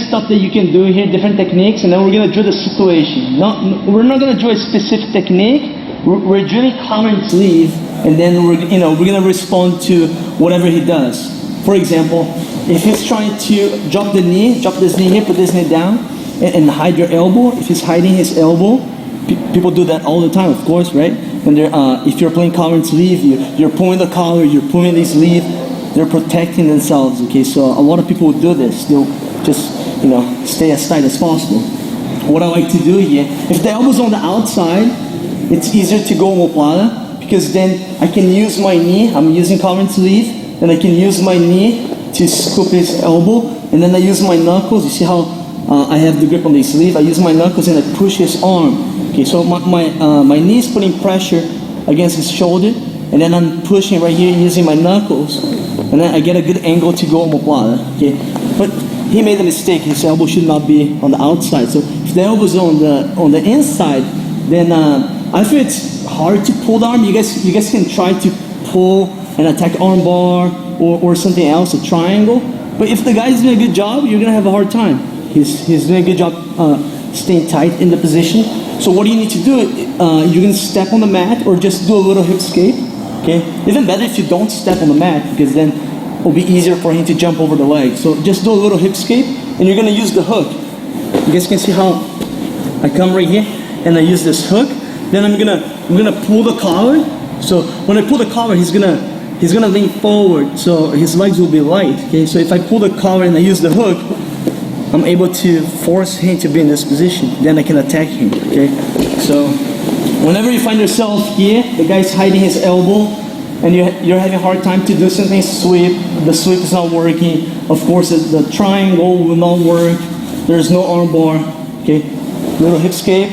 stuff that you can do here, different techniques, and then we're gonna drill the situation. We're not gonna drill a specific technique. We're drilling collar and sleeve, and then we're gonna respond to whatever he does. For example, if he's trying to drop this knee here, put this knee down, and hide your elbow. If he's hiding his elbow, people do that all the time, of course, right? When they're if you're playing collar and sleeve, you're pulling the collar, you're pulling the sleeve. They're protecting themselves, okay? So a lot of people will do this. They'll just, stay as tight as possible. What I like to do here, if the elbow's on the outside, it's easier to go omoplata because then I can use my knee. I'm using collar and sleeve, and I can use my knee to scoop his elbow, and then I use my knuckles. You see how I have the grip on the sleeve? I use my knuckles and I push his arm. Okay, so my knee is putting pressure against his shoulder, and then I'm pushing right here using my knuckles, and then I get a good angle to go omoplata. Okay, but he made a mistake. His elbow should not be on the outside. So if the elbow is on the inside, then I feel it's hard to pull the arm. You guys can try to pull and attack arm bar or something else, a triangle. But if the guy's doing a good job, you're gonna have a hard time. He's doing a good job staying tight in the position. So what do you need to do? You can step on the mat or just do a little hip escape. Okay. Even better if you don't step on the mat, because then it'll be easier for him to jump over the leg. So just do a little hip escape, and you're gonna use the hook. You guys can see how I come right here and I use this hook. Then I'm gonna pull the collar. So when I pull the collar, he's gonna lean forward, so his legs will be light. Okay. So if I pull the collar and I use the hook, I'm able to force him to be in this position. Then I can attack him. Okay. So whenever you find yourself here, the guy's hiding his elbow, and you're having a hard time to do something, sweep. The sweep is not working. Of course, the triangle will not work. There's no arm bar. Okay, little hip escape.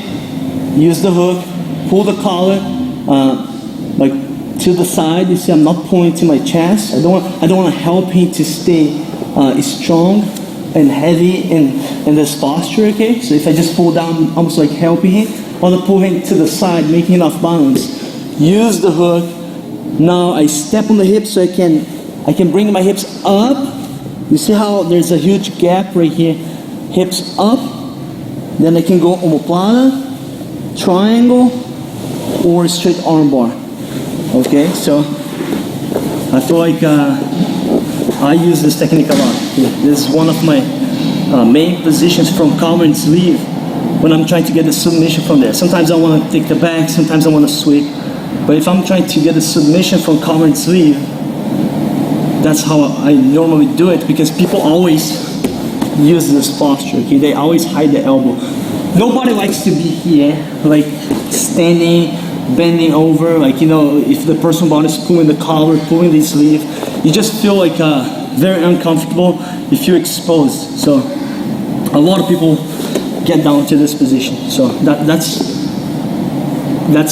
Use the hook. Pull the collar, like to the side. You see, I'm not pulling to my chest. I don't want to help him to stay strong and heavy in this posture. Okay, so if I just pull down, almost like helping him. I want to pull him to the side, making him off balance. Use the hook. Now I step on the hips so I can bring my hips up. You see how there's a huge gap right here. Hips up. Then I can go omoplata, triangle, or straight arm bar. Okay, so I feel like I use this technique a lot. This is one of my main positions from collar and sleeve when I'm trying to get the submission from there. Sometimes I want to take the back, sometimes I want to sweep. But if I'm trying to get the submission from collar and sleeve, that's how I normally do it, because people always use this posture. Okay, they always hide the elbow. Nobody likes to be here, like standing, bending over, like, if the person body is pulling the collar, pulling the sleeve, you just feel like very uncomfortable if you're exposed. So a lot of people get down to this position. So that's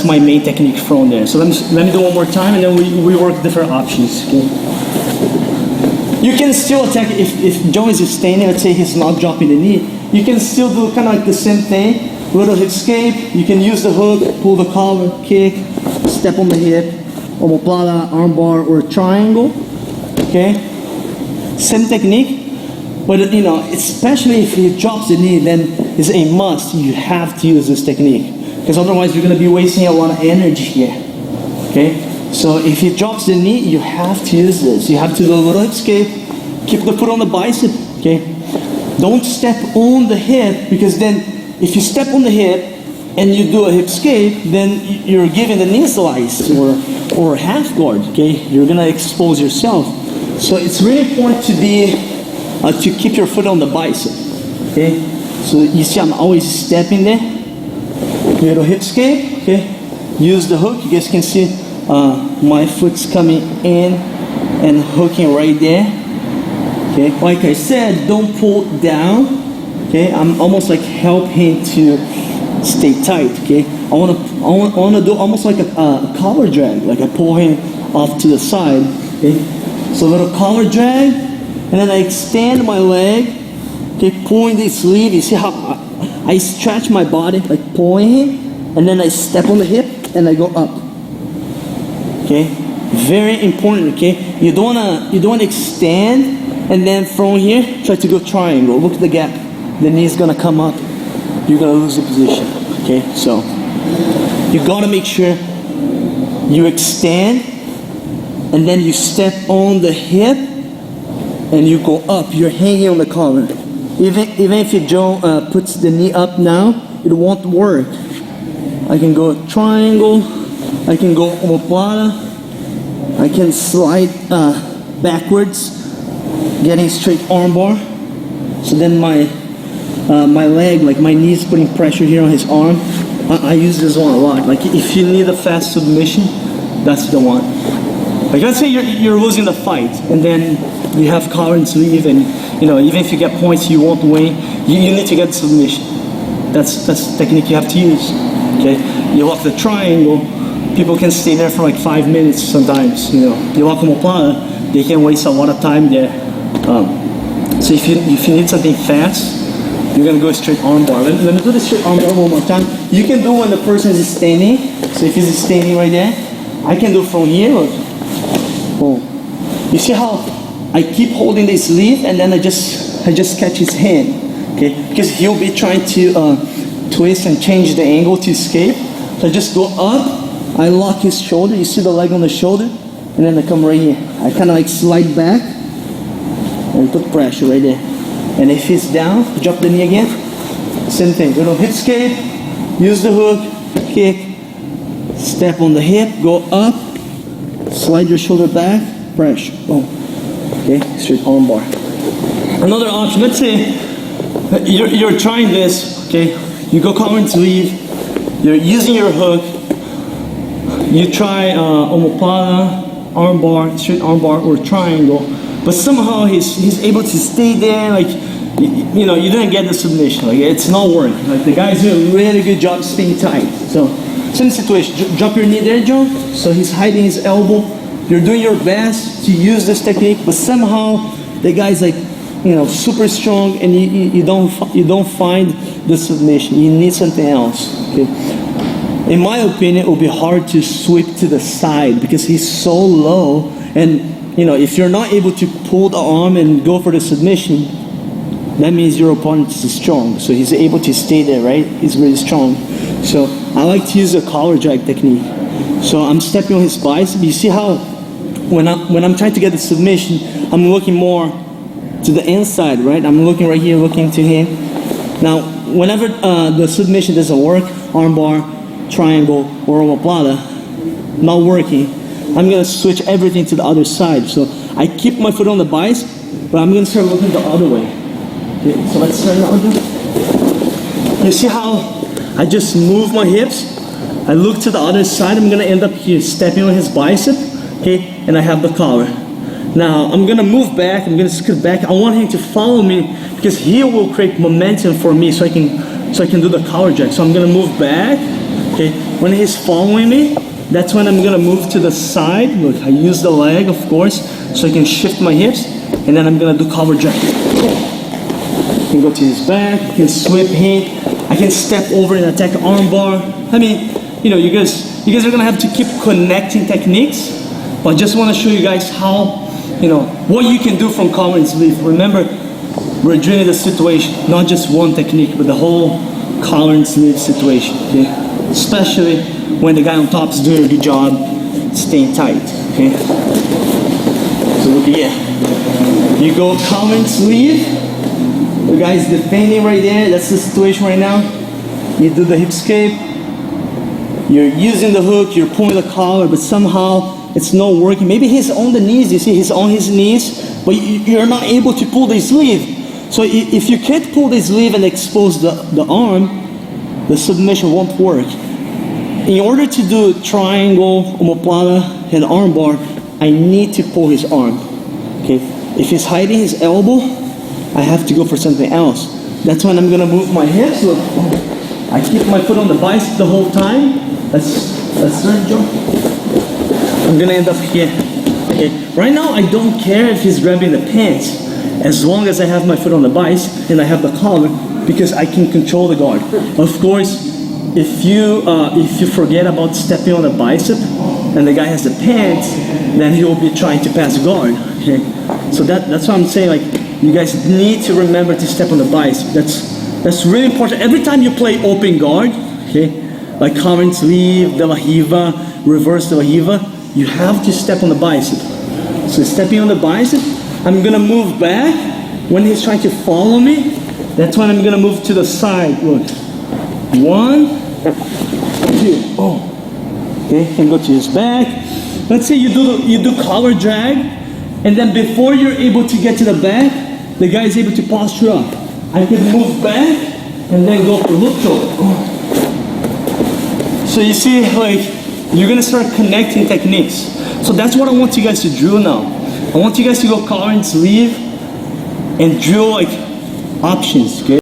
my main technique from there. So let me do one more time, and then we work different options. Okay. You can still attack if Joe is standing. Let's say he's not dropping the knee. You can still do kind of like the same thing. Little hip escape. You can use the hook, pull the collar, kick, step on the hip, omoplata, arm bar, or triangle. Okay. Same technique. But especially if he drops the knee, then it's a must. You have to use this technique, because otherwise you're going to be wasting a lot of energy here. Okay? So if he drops the knee, you have to use this. You have to do a little hip escape. Keep the foot on the bicep. Okay? Don't step on the hip, because then if you step on the hip and you do a hip escape, then you're giving the knee slice or half guard. Okay? You're going to expose yourself. So it's really important to keep your foot on the bicep. Okay? So you see, I'm always stepping there. Little hip escape. Okay? Use the hook. You guys can see my foot's coming in and hooking right there. Okay? Like I said, don't pull down. Okay? I'm almost like helping to stay tight. Okay? I want to do almost like a collar drag. Like I pull him off to the side. Okay? So a little collar drag, and then I extend my leg. Okay? Pulling the sleeve. You see how I stretch my body, like pulling him, and then I step on the hip and I go up. Okay, very important. Okay, you don't wanna extend and then from here try to go triangle. Look at the gap. the knee's gonna come up, you're gonna lose the position. Okay, so you gotta make sure you extend and then you step on the hip and you go up. You're hanging on the collar. Even if Joe puts the knee up now, it won't work. I can go triangle, I can go omoplata, I can slide backwards, getting straight armbar. So then my leg, like my knee's putting pressure here on his arm. I use this one a lot. Like if you need a fast submission, that's the one. Like let's say you're losing the fight and then you have collar and sleeve, and you know, even if you get points you won't win, you need to get the submission. That's the technique you have to use. Okay, you lock the triangle, people can stay there for like 5 minutes sometimes. You know, you lock omoplata, they can waste a lot of time there. So if you need something fast, you're gonna go straight armbar. Let me do the straight armbar one more time. You can do when the person is standing. So if he's standing right there, I can do from here. Look. Boom. You see how I keep holding the sleeve and then I just catch his hand. Okay, because he'll be trying to twist and change the angle to escape. So I just go up, I lock his shoulder. You see the leg on the shoulder, and then I come right here. I kind of like slide back and put pressure right there. And if he's down, drop the knee again. Same thing. Go to hip escape, use the hook, kick, step on the hip, go up, slide your shoulder back, pressure. Boom. Okay, straight armbar. Another option. Let's say you're trying this. Okay, you go collar and sleeve. You're using your hook. You try omoplata, armbar, straight armbar, or triangle. But somehow he's able to stay there, like, you know, you didn't get the submission. Like, it's not working. Like, the guy's doing a really good job staying tight. So, same situation. Drop your knee there, Joe. So he's hiding his elbow. You're doing your best to use this technique, but somehow the guy's like, you know, super strong, and you don't find the submission. You need something else. Okay. In my opinion, it will be hard to sweep to the side because he's so low, and you know, if you're not able to pull the arm and go for the submission, that means your opponent is strong. So he's able to stay there, right? He's really strong. So I like to use a collar drag technique. So I'm stepping on his bicep. You see how when I'm trying to get the submission, I'm looking more to the inside, right? I'm looking right here, looking to him. Now, whenever the submission doesn't work, armbar, triangle, or omoplata, not working, I'm gonna switch everything to the other side. So I keep my foot on the bicep, but I'm gonna start looking the other way. Okay, so let's start now. You see how I just move my hips? I look to the other side. I'm gonna end up here, stepping on his bicep, okay? And I have the collar. Now I'm gonna move back. I'm gonna scoot back. I want him to follow me because he will create momentum for me, so I can do the collar jack. So I'm gonna move back. Okay, when he's following me, that's when I'm gonna move to the side. Look, I use the leg, of course, so I can shift my hips, and then I'm gonna do collar jack. I can go to his back, I can sweep him, I can step over and attack armbar. I mean, you know, you guys are gonna have to keep connecting techniques, but I just wanna show you guys how, you know, what you can do from collar and sleeve. Remember, we're doing the situation, not just one technique, but the whole collar and sleeve situation, okay? Especially when the guy on top is doing a good job staying tight, okay? So look here. You go collar and sleeve. The guy's defending right there. That's the situation right now. You do the hip escape. You're using the hook. You're pulling the collar, but somehow it's not working. Maybe he's on the knees. You see, he's on his knees, but you're not able to pull the sleeve. So if you can't pull the sleeve and expose the arm, the submission won't work. In order to do triangle, omoplata, and armbar, I need to pull his arm. Okay. If he's hiding his elbow, I have to go for something else. That's when I'm gonna move my hips. Look, I keep my foot on the bicep the whole time. Let's start, Joe. I'm gonna end up here. Okay. Right now, I don't care if he's grabbing the pants, as long as I have my foot on the bicep and I have the collar, because I can control the guard. Of course, if you forget about stepping on the bicep and the guy has the pants, then he will be trying to pass guard. Okay. So that's what I'm saying. Like, you guys need to remember to step on the bicep. That's That's really important. Every time you play open guard, okay, like current sleeve, De La Riva, reverse De La Riva, you have to step on the bicep. So stepping on the bicep, I'm gonna move back. When he's trying to follow me, that's when I'm gonna move to the side. Look, 1, 2, oh. Okay, can go to his back. Let's say you do collar drag, and then before you're able to get to the back, the guy is able to posture up. I can move back and then go for hook toe. So you see, like, you're gonna start connecting techniques. So that's what I want you guys to drill now. I want you guys to go collar and sleeve and drill like options, okay?